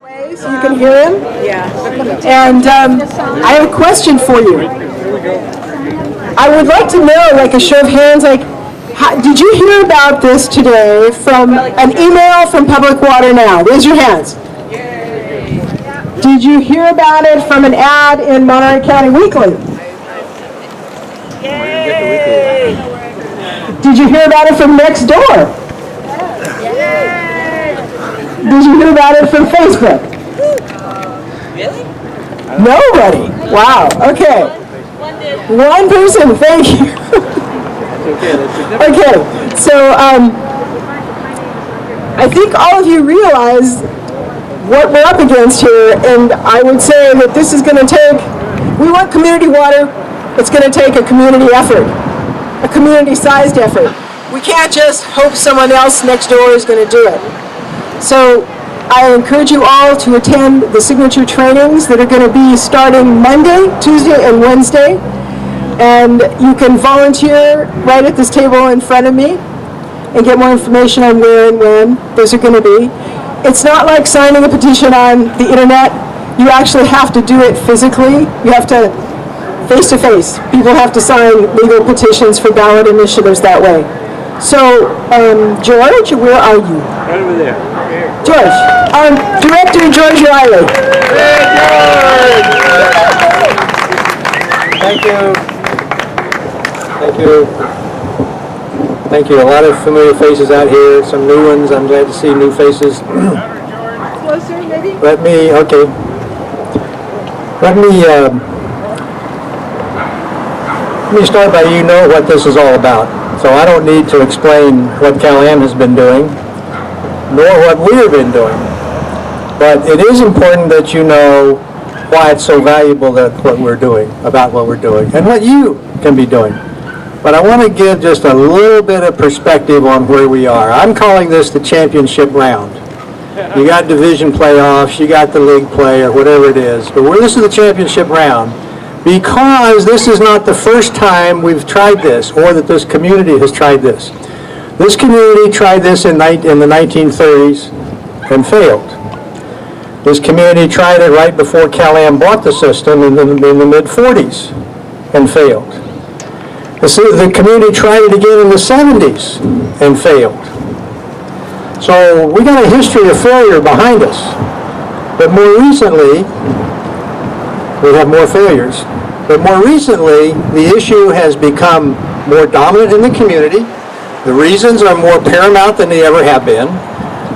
So you can hear him? Yeah. And I have a question for you. I would like to know, like a show of hands, like, did you hear about this today from an email from Public Water Now? Raise your hands. Did you hear about it from an ad in Monterey County Weekly? Yay! Did you hear about it from next door? Did you hear about it from Facebook? Really? Nobody. Wow. Okay. One person. Thank you. Okay. So I think all of you realize what we're up against here, and I would say that this is going to take, we want community water, it's going to take a community effort, a community-sized effort. We can't just hope someone else next door is going to do it. So I encourage you all to attend the signature trainings that are going to be starting Monday, Tuesday, and Wednesday. And you can volunteer right at this table in front of me and get more information on where and when those are going to be. It's not like signing a petition on the internet. You actually have to do it physically. You have to face-to-face. People have to sign legal petitions for ballot initiatives that way. So, George, where are you? Right over there. George, Director George Riley. Hey, George! Thank you. Thank you. Thank you. A lot of familiar faces out here, some new ones. I'm glad to see new faces. Closer, maybe? Let me start by you know what this is all about. So I don't need to explain what Cal-Am has been doing, nor what we have been doing. But it is important that you know why it's so valuable that what we're doing, about what we're doing, and what you can be doing. But I want to give just a little bit of perspective on where we are. I'm calling this the championship round. You got division playoffs, you got the league play, or whatever it is. But this is the championship round because this is not the first time we've tried this, or that this community has tried this. This community tried this in the 1930s and failed. This community tried it right before Cal-Am bought the system in the mid-40s and failed. The community tried it again in the 70s and failed. So we got a history of failure behind us. But more recently, we have more failures. But more recently, the issue has become more dominant in the community. The reasons are more paramount than they ever have been.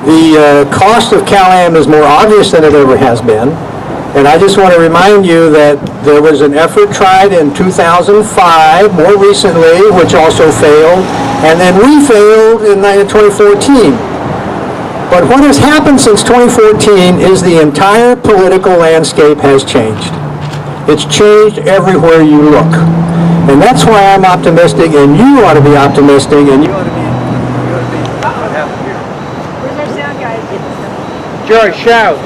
The cost of Cal-Am is more obvious than it ever has been. And I just want to remind you that there was an effort tried in 2005, more recently, which also failed, and then we failed in 2014. But what has happened since 2014 is the entire political landscape has changed. It's changed everywhere you look. And that's why I'm optimistic, and you ought to be optimistic, and you ought to be what happened here. Where's our sound guy? George, shout.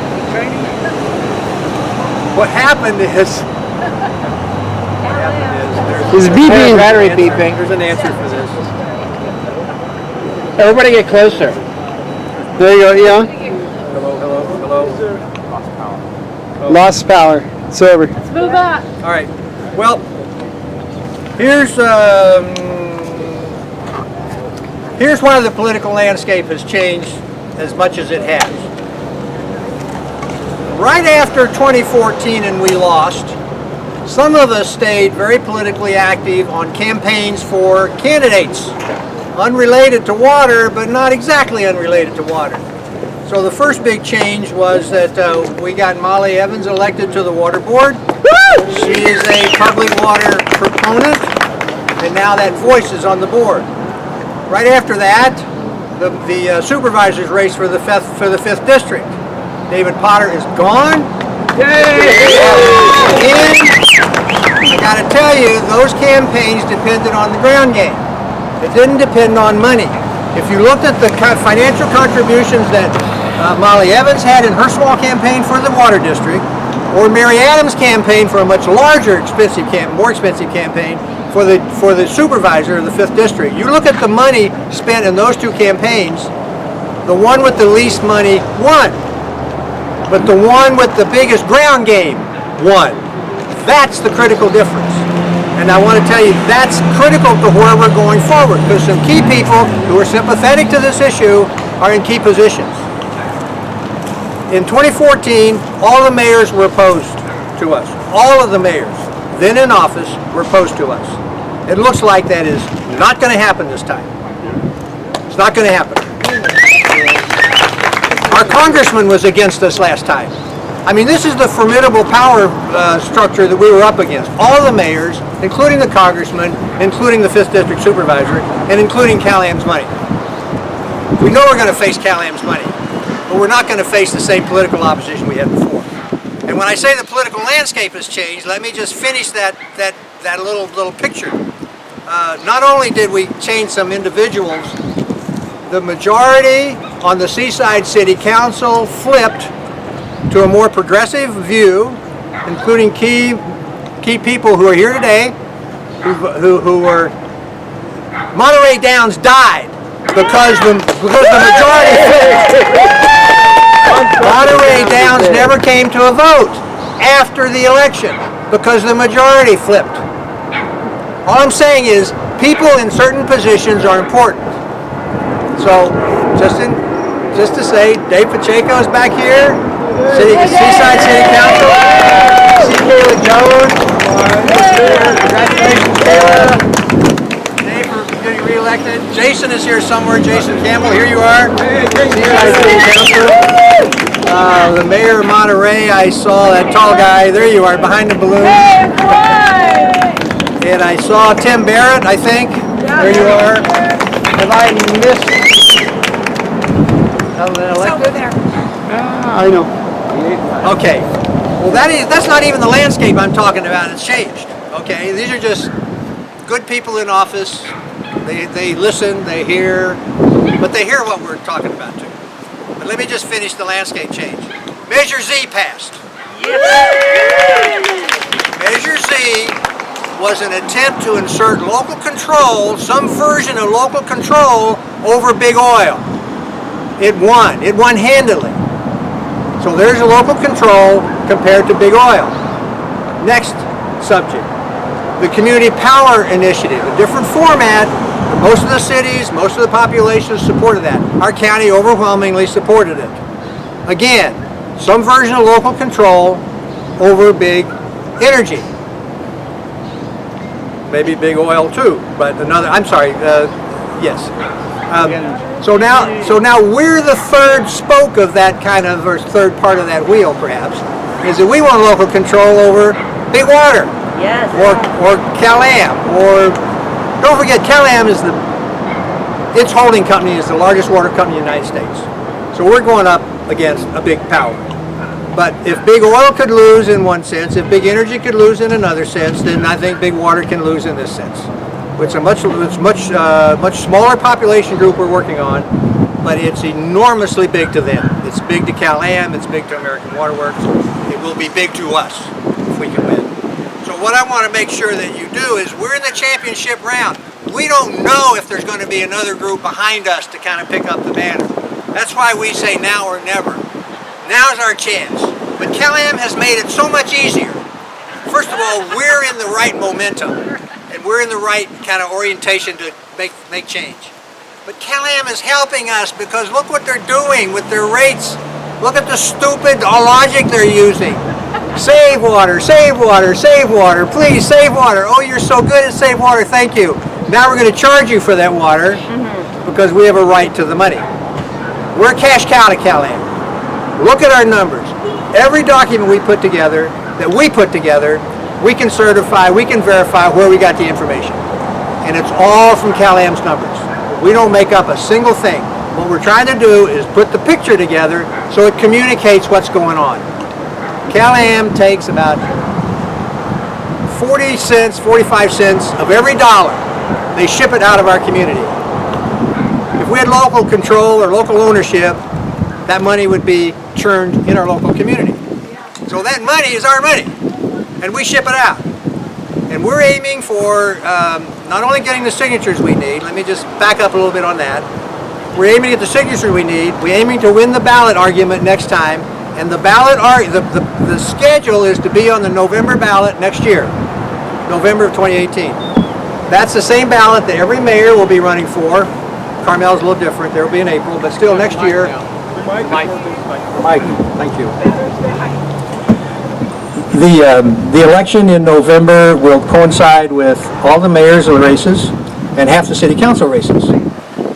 What happened is... He's beeping. Battery beeping. There's an answer for this. Everybody get closer. There you go, yeah. Hello. Lost power. It's over. Let's move on. All right. Well, here's why the political landscape has changed as much as it has. Right after 2014 and we lost, some of us stayed very politically active on campaigns for candidates, unrelated to water, but not exactly unrelated to water. So the first big change was that we got Molly Evans elected to the water board. She is a public water proponent, and now that voice is on the board. Right after that, the supervisor's race for the 5th district. David Potter is gone. Yay! And I got to tell you, those campaigns depended on the ground game. It didn't depend on money. If you looked at the financial contributions that Molly Evans had in her small campaign for the water district, or Mary Adams' campaign for a much larger, more expensive campaign for the supervisor of the 5th district, you look at the money spent in those two campaigns, the one with the least money won. but the one with the biggest ground game won. That's the critical difference. And I want to tell you, that's critical to where we're going forward, because some key people who are sympathetic to this issue are in key positions. In 2014, all the mayors were opposed to us. All of the mayors then in office were opposed to us. It looks like that is not going to happen this time. It's not going to happen. Our congressman was against us last time. I mean, this is the formidable power structure that we were up against. All the mayors, including the congressman, including the 5th District Supervisor, and including Cal-Am's money. We know we're going to face Cal-Am's money, but we're not going to face the same political opposition we had before. And when I say the political landscape has changed, let me just finish that little picture. Not only did we change some individuals, the majority on the Seaside City Council flipped to a more progressive view, including key people who are here today, who were Monterey Downs died because the majority flipped. Monterey Downs never came to a vote after the election because the majority flipped. All I'm saying is people in certain positions are important. So just to say, Dave Pacheco is back here, Seaside City Council. See Kayla Jones. Congratulations, Kayla. Dave for getting reelected. Jason is here somewhere. Jason Campbell, here you are. Seaside City Council. The mayor of Monterey, I saw that tall guy. There you are, behind the balloon. And I saw Tim Barrett, I think. There you are. Have I missed? Elected? There. I know. Okay. Well, that's not even the landscape I'm talking about. It's changed. Okay. These are just good people in office. They listen. They hear, but they hear what we're talking about too. But let me just finish the landscape change. Measure Z passed. Measure Z was an attempt to insert local control, some version of local control over big oil. It won. It won handily. So there's a local control compared to big oil. Next subject, the Community Power Initiative, a different format. Most of the cities, most of the population supported that. Our county overwhelmingly supported it. Again, some version of local control over big energy. Maybe big oil too, but another, I'm sorry, yes. So now we're the third spoke of that kind of, or third part of that wheel perhaps, is that we want local control over big water. Yes. Or Cal-Am, or, don't forget, Cal-Am is its holding company is the largest water company in the United States. So we're going up against a big power. But if big oil could lose in one sense, if big energy could lose in another sense, then I think big water can lose in this sense. It's a much smaller population group we're working on, but it's enormously big to them. It's big to Cal-Am, it's big to American Water Works. It will be big to us if we can win. So what I want to make sure that you do is we're in the championship round. We don't know if there's going to be another group behind us to kind of pick up the banner. That's why we say now or never. Now's our chance. But Cal-Am has made it so much easier. First of all, we're in the right momentum, and we're in the right kind of orientation to make change. But Cal-Am is helping us because look what they're doing with their rates. Look at the stupid logic they're using. Save water, save water, save water, please save water. Oh, you're so good at save water, thank you. Now we're going to charge you for that water because we have a right to the money. We're a cash cow to Cal-Am. Look at our numbers. Every document we put together, we can certify, we can verify where we got the information. And it's all from Cal-Am's numbers. We don't make up a single thing. What we're trying to do is put the picture together so it communicates what's going on. Cal-Am takes about 40 cents, 45 cents of every dollar. They ship it out of our community. If we had local control or local ownership, that money would be churned in our local community. So that money is our money, and we ship it out. And we're aiming for not only getting the signatures we need, let me just back up a little bit on that. We're aiming to get the signatures we need, we're aiming to win the ballot argument next time, And the ballot, the schedule is to be on the November ballot next year, November of 2018. That's the same ballot that every mayor will be running for. Carmel's a little different. There will be in April, but still next year. Mike, thank you. The election in November will coincide with all the mayor's races and half the city council races.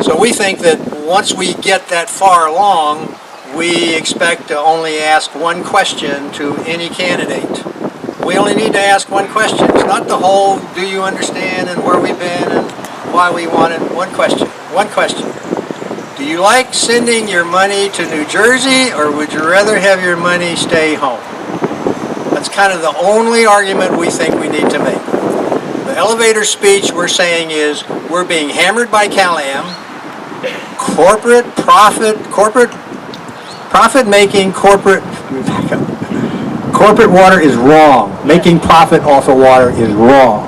So we think that once we get that far along, we expect to only ask one question to any candidate. We only need to ask one question. It's not the whole, do you understand and where we've been and why we want it. One question. One question. Do you like sending your money to New Jersey, or would you rather have your money stay home? That's kind of the only argument we think we need to make. The elevator speech we're saying is we're being hammered by Cal-Am. Corporate water is wrong. Making profit off of water is wrong.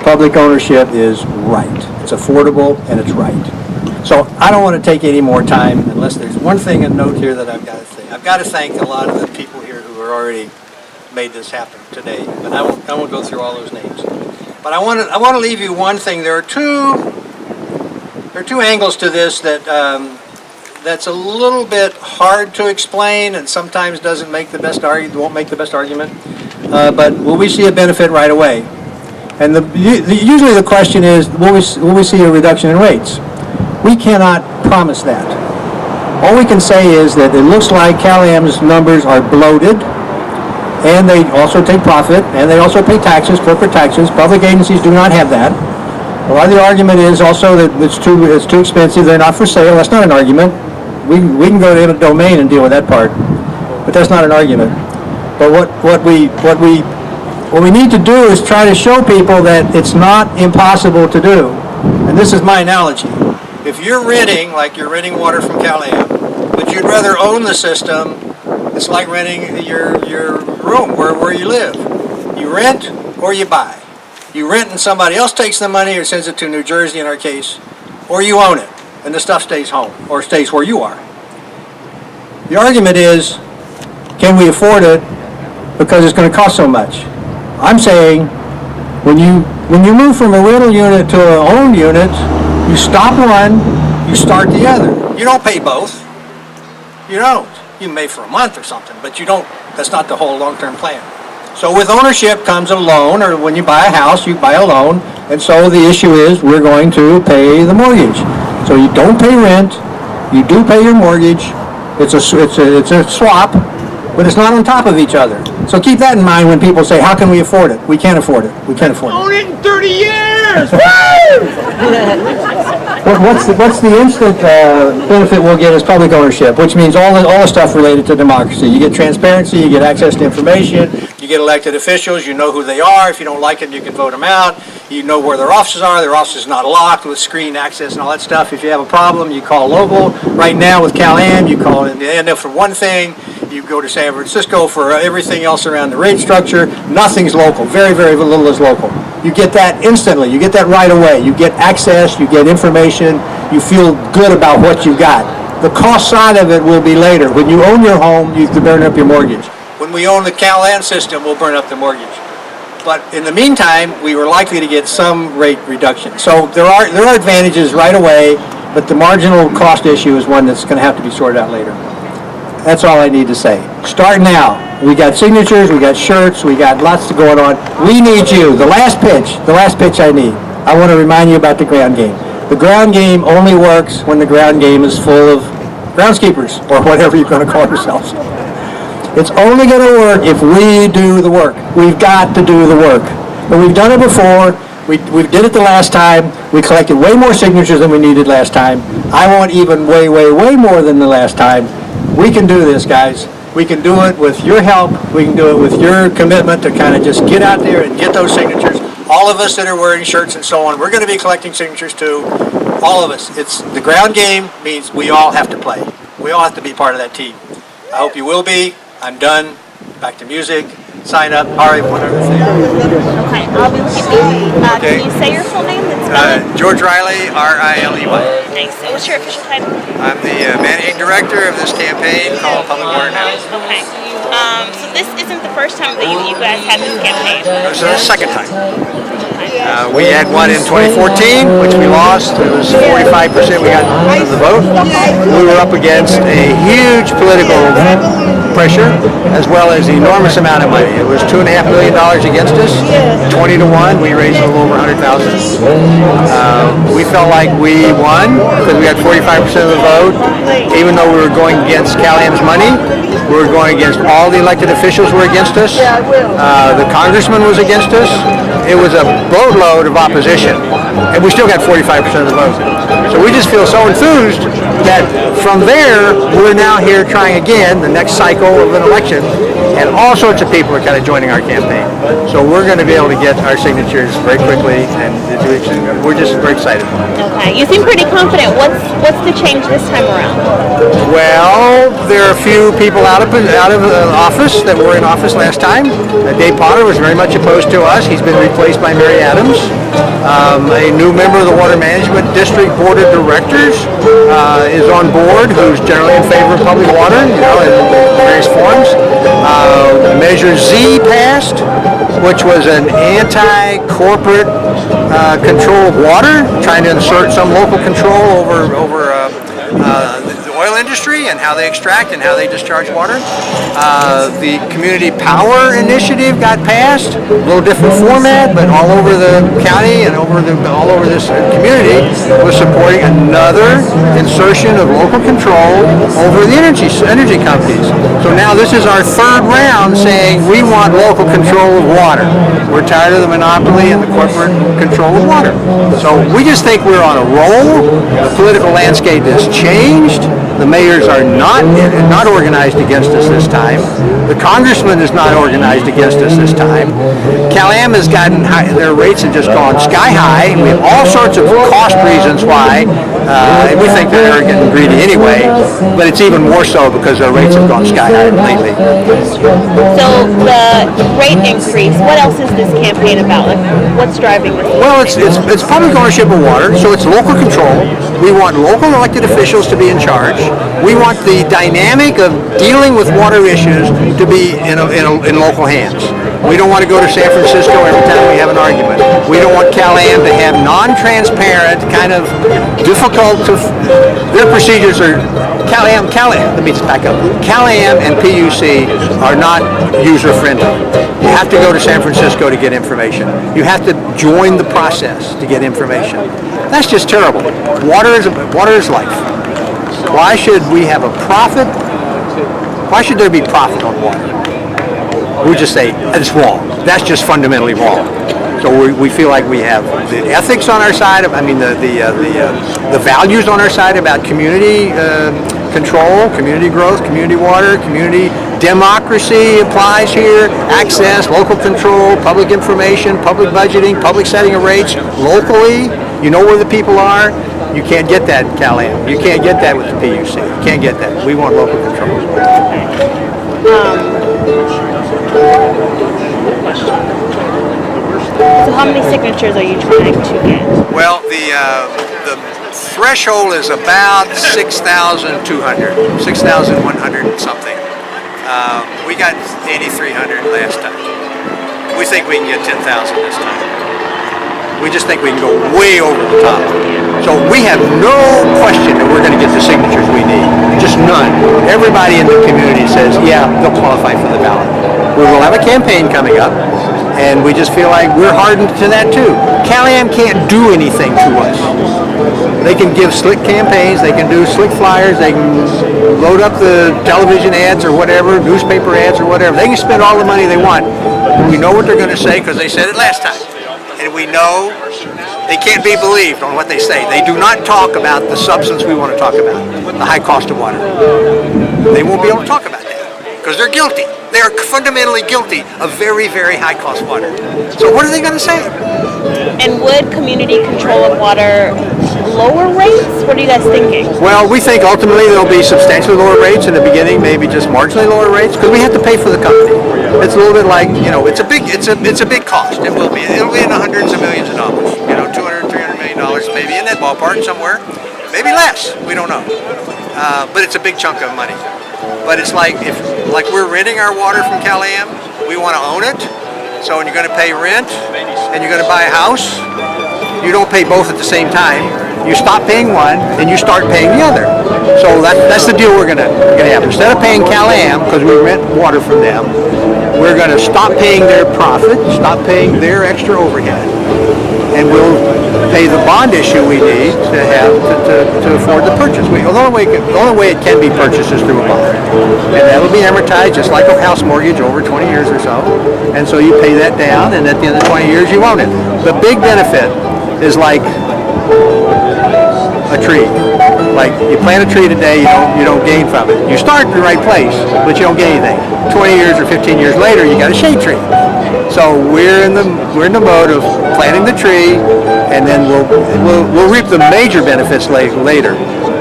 Public ownership is right. It's affordable and it's right. So I don't want to take any more time unless there's one thing, a note here that I've got to say. I've got to thank a lot of the people here who are already made this happen today. But I won't go through all those names. But I want to leave you one thing. There are two angles to this that's a little bit hard to explain and sometimes doesn't make the best argument, won't make the best argument. But will we see a benefit right away? And usually the question is, will we see a reduction in rates? We cannot promise that. All we can say is that it looks like Cal-Am's numbers are bloated, and they also take profit, and they also pay taxes, corporate taxes. Public agencies do not have that. A lot of the argument is also that it's too expensive. They're not for sale. That's not an argument. We can go to eminent domain and deal with that part, but that's not an argument. But what we need to do is try to show people that it's not impossible to do. And this is my analogy. If you're renting, like you're renting water from Cal-Am, but you'd rather own the system, it's like renting your room where you live. You rent or you buy. You rent and somebody else takes the money or sends it to New Jersey in our case, or you own it and the stuff stays home or stays where you are. The argument is, can we afford it because it's going to cost so much? I'm saying when you move from a rental unit to an owned unit, you stop one, you start the other. You don't pay both. You don't. You may for a month or something, but you don't. That's not the whole long-term plan. So with ownership comes a loan, or when you buy a house, you buy a loan, and so the issue is we're going to pay the mortgage. So you don't pay rent, you do pay your mortgage. It's a swap, but it's not on top of each other. So keep that in mind when people say, how can we afford it? We can't afford it. We can't afford it. Own it in 30 years! What's the instant benefit we'll get is public ownership, which means all the stuff related to democracy. You get transparency, you get access to information, you get elected officials, you know who they are. If you don't like them, you can vote them out. You know where their offices are. Their office is not locked with screen access and all that stuff. If you have a problem, you call local. Right now with Cal-Am, you call it, and for one thing, you go to San Francisco for everything else around the rate structure. Nothing's local. Very, very little is local. You get that instantly. You get that right away. You get access. You get information. You feel good about what you got. The cost side of it will be later. When you own your home, you have to burn up your mortgage. When we own the Cal-Am system, we'll burn up the mortgage. But in the meantime, we were likely to get some rate reduction. So there are advantages right away, but the marginal cost issue is one that's going to have to be sorted out later. That's all I need to say. Start now. We got signatures, we got shirts, we got lots going on. We need you. The last pitch I need. I want to remind you about the ground game. The ground game only works when the ground game is full of groundskeepers, or whatever you're going to call yourselves. It's only going to work if we do the work. We've got to do the work. But we've done it before. We did it the last time. We collected way more signatures than we needed last time. I want even way, way, way more than the last time. We can do this, guys. We can do it with your help. We can do it with your commitment to kind of just get out there and get those signatures. All of us that are wearing shirts and so on, we're going to be collecting signatures too. All of us. It's the ground game means we all have to play. We all have to be part of that team. I hope you will be. I'm done. Back to music. Sign up. All right, one other thing. Okay, I'll be looking at you. Okay. Can you say your full name? George Riley, R-I-L-E-Y. Nice. So what's your official title? I'm the managing director of this campaign called Public Water Now. Okay. So this isn't the first time that you guys had this campaign. So the second time. We had one in 2014, which we lost. It was 45% we got of the vote. We were up against a huge political pressure, as well as an enormous amount of money. It was $2.5 million against us, 20 to 1. We raised a little over 100,000. We felt like we won because we had 45% of the vote. Even though we were going against Cal-Am's money, we were going against all the elected officials were against us. The congressman was against us. It was a boatload of opposition, and we still got 45% of the vote. So we just feel so enthused that from there, we're now here trying again, the next cycle of an election, and all sorts of people are kind of joining our campaign. So we're going to be able to get our signatures very quickly, and we're just very excited. Okay. You seem pretty confident. What's the change this time around? Well, there are a few people out of office that were in office last time. Dave Potter was very much opposed to us. He's been replaced by Mary Adams. A new member of the Water Management District Board of Directors is on board, who's generally in favor of public water, in various forms. Measure Z passed, which was an anti-corporate control of water, trying to insert some local control over the oil industry and how they extract and how they discharge water. The Community Power Initiative got passed, a little different format, but all over the county and all over this community was supporting another insertion of local control over the energy companies. So now this is our third round saying we want local control of water. We're tired of the monopoly and the corporate control of water. So we just think we're on a roll. The political landscape has changed. The mayors are not organized against us this time. The congressman is not organized against us this time. Cal-Am has gotten their rates have just gone sky high. We have all sorts of cost reasons why, and we think they're arrogant and greedy anyway. But it's even more so because their rates have gone sky high lately. So the rate increase. What else is this campaign about? Like, what's driving this? Well, it's public ownership of water, so it's local control. We want local elected officials to be in charge. We want the dynamic of dealing with water issues to be in local hands. We don't want to go to San Francisco every time we have an argument. We don't want Cal-Am to have non-transparent, kind of difficult to. Their procedures are Cal-Am. Let me just back up. Cal-Am and PUC are not user-friendly. You have to go to San Francisco to get information. You have to join the process to get information. That's just terrible. Water is life. Why should we have a profit? Why should there be profit on water? We just say it's wrong. That's just fundamentally wrong. So we feel like we have the ethics on our side. The values on our side about community control, community growth, community water, community democracy applies here. Access, local control, public information, public budgeting, public setting of rates locally. You know where the people are. You can't get that in Cal-Am. You can't get that with the PUC. You can't get that. We want local control. So how many signatures are you trying to get? Well, the threshold is about 6,200, 6,100 and something. We got 8,300 last time. We think we can get 10,000 this time. We just think we can go way over the top. So we have no question that we're going to get the signatures we need. Just none. Everybody in the community says, yeah, they'll qualify for the ballot. We will have a campaign coming up, and we just feel like we're hardened to that too. Cal-Am can't do anything to us. They can give slick campaigns, they can do slick flyers, they can load up the television ads or whatever, newspaper ads or whatever. They can spend all the money they want. We know what they're going to say because they said it last time. And we know they can't be believed on what they say. They do not talk about the substance we want to talk about, the high cost of water. They won't be able to talk about that because they're guilty. They are fundamentally guilty of very, very high cost water. So what are they going to say? And would community control of water lower rates? What are you guys thinking? Well, we think ultimately there'll be substantially lower rates in the beginning, maybe just marginally lower rates, because we have to pay for the company. It's a little bit like, it's a big cost. It will be. It'll be in the hundreds of millions of dollars. $200, $300 million. maybe in that ballpark somewhere, maybe less. We don't know, but it's a big chunk of money. But it's like like we're renting our water from Cal-Am, we want to own it. So when you're going to pay rent and you're going to buy a house, you don't pay both at the same time. You stop paying one and you start paying the other. So that's the deal we're gonna have. Instead of paying Cal-Am, because we rent water from them, we're gonna stop paying their profit, stop paying their extra overhead, and we'll pay the bond issue we need to have to afford the purchase. The only way it can be purchased is through a bond, and that'll be amortized just like a house mortgage over 20 years or so. And so you pay that down, and at the end of 20 years you own it. The big benefit is like a tree. Like you plant a tree today, you don't gain from it. You start in the right place, but you don't gain anything. 20 years or 15 years later, you got a shade tree. So we're in the mode of planting the tree, and then we'll reap the major benefits later,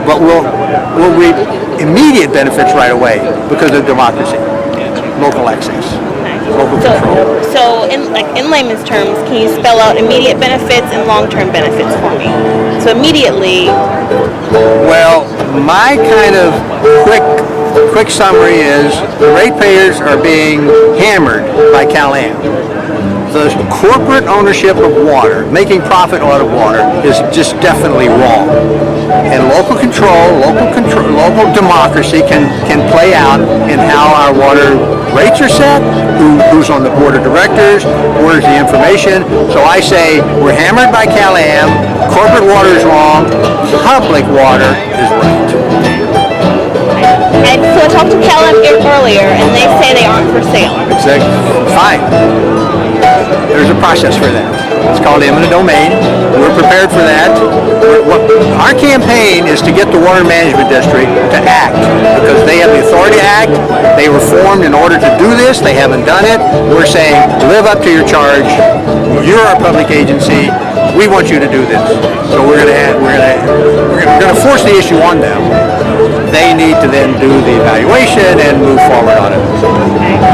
but we'll reap immediate benefits right away because of democracy, local access, local control. So in layman's terms, can you spell out immediate benefits and long-term benefits for me? So immediately. Well, my kind of quick summary is the ratepayers are being hammered by Cal-Am. The corporate ownership of water, making profit out of water, is just definitely wrong. And local local democracy can play out in how our water rates are set, who's on the board of directors, where's the information. So I say we're hammered by Cal-Am, corporate water is wrong, public water is right. And so I talked to Cal-Am earlier, and they say they aren't for sale. Exactly. Fine. There's a process for that. It's called eminent domain. We're prepared for that. Our campaign is to get the Water Management District to act because they have the authority to act. They were formed in order to do this. They haven't done it. We're saying, live up to your charge. You're our public agency. We want you to do this. So we're going to force the issue on them. They need to then do the evaluation and move forward on it.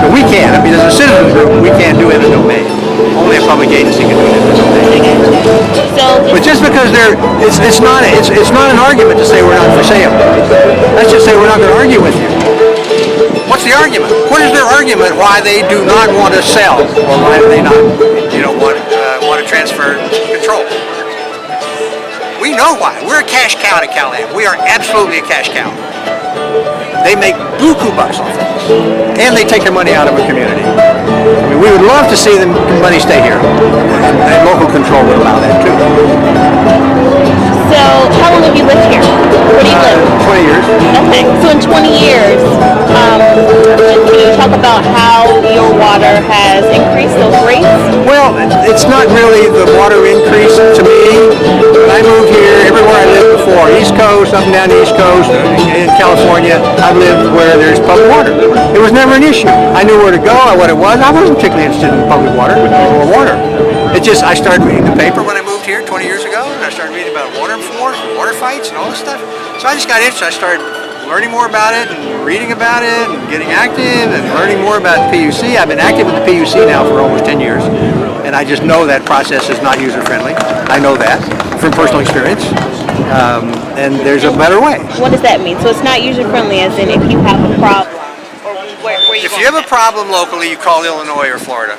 So we can't. I mean, as a citizen group, we can't do eminent domain. Only a public agency can do eminent domain. But just because it's not an argument to say we're not for sale. Let's just say we're not going to argue with you. What's the argument? What is their argument why they do not want to sell, or why do they not, want to transfer control? We know why. We're a cash cow to Cal-Am. We are absolutely a cash cow. They make buku bucks off of us, and they take their money out of a community. I mean, we would love to see the money stay here, and local control would allow that too. So how long have you lived here? Where do you live? 20 years. Okay, so in 20 years, can you talk about how your water has increased those rates? Well, it's not really the water increase to me. When I moved here, everywhere I lived before, East Coast, up and down the East Coast, in California, I lived where there's public water. It was never an issue. I knew where to go, what it was. I wasn't particularly interested in public water or water. It just, I started reading the paper when I moved here 20 years ago, and I started reading about water wars, water fights, and all this stuff. So I just got interested. I started learning more about it and reading about it and getting active and learning more about PUC. I've been active with the PUC now for almost 10 years, and I just know that process is not user-friendly. I know that from personal experience, and there's a better way. What does that mean? So it's not user-friendly as in if you have a problem, or where you If you have a problem locally, you call Illinois or Florida.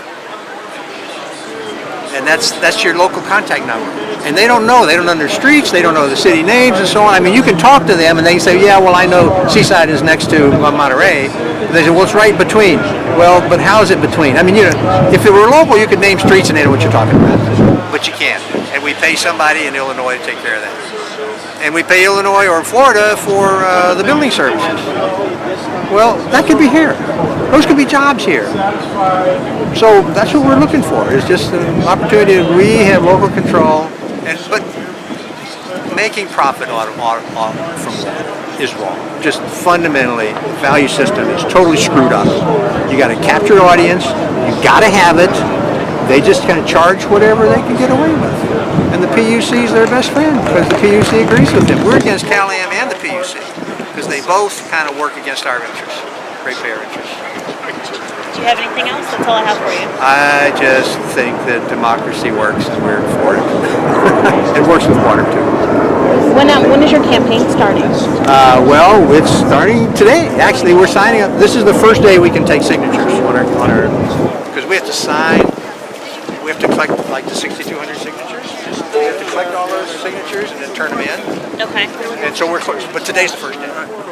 And that's your local contact number. And they don't know. They don't know their streets. They don't know the city names and so on. I mean, you can talk to them and they can say, yeah, well, I know Seaside is next to Monterey. And they say, well, it's right between. Well, but how is it between? I mean, if it were local, you could name streets and they know what you're talking about. But you can't. And we pay somebody in Illinois to take care of that. And we pay Illinois or Florida for the building services. Well, that could be here. Those could be jobs here. So that's what we're looking for. It's just an opportunity that we have local control. But making profit out of water from water is wrong. Just fundamentally, the value system is totally screwed up. You got to capture an audience. You got to have it. They just kind of charge whatever they can get away with. And the PUC is their best friend because the PUC agrees with them. We're against Cal-Am and the PUC because they both kind of work against our interests, ratepayer interests. you have anything else? That's all I have for you. I just think that democracy works and we're for it. It works with water too. When is your campaign starting? Well, it's starting today. Actually, we're signing up. This is the first day we can take signatures on our because we have to sign. We have to collect like the 6,200 signatures. We have to collect all those signatures and then turn them in. Okay. And so we're close. But today's the first day.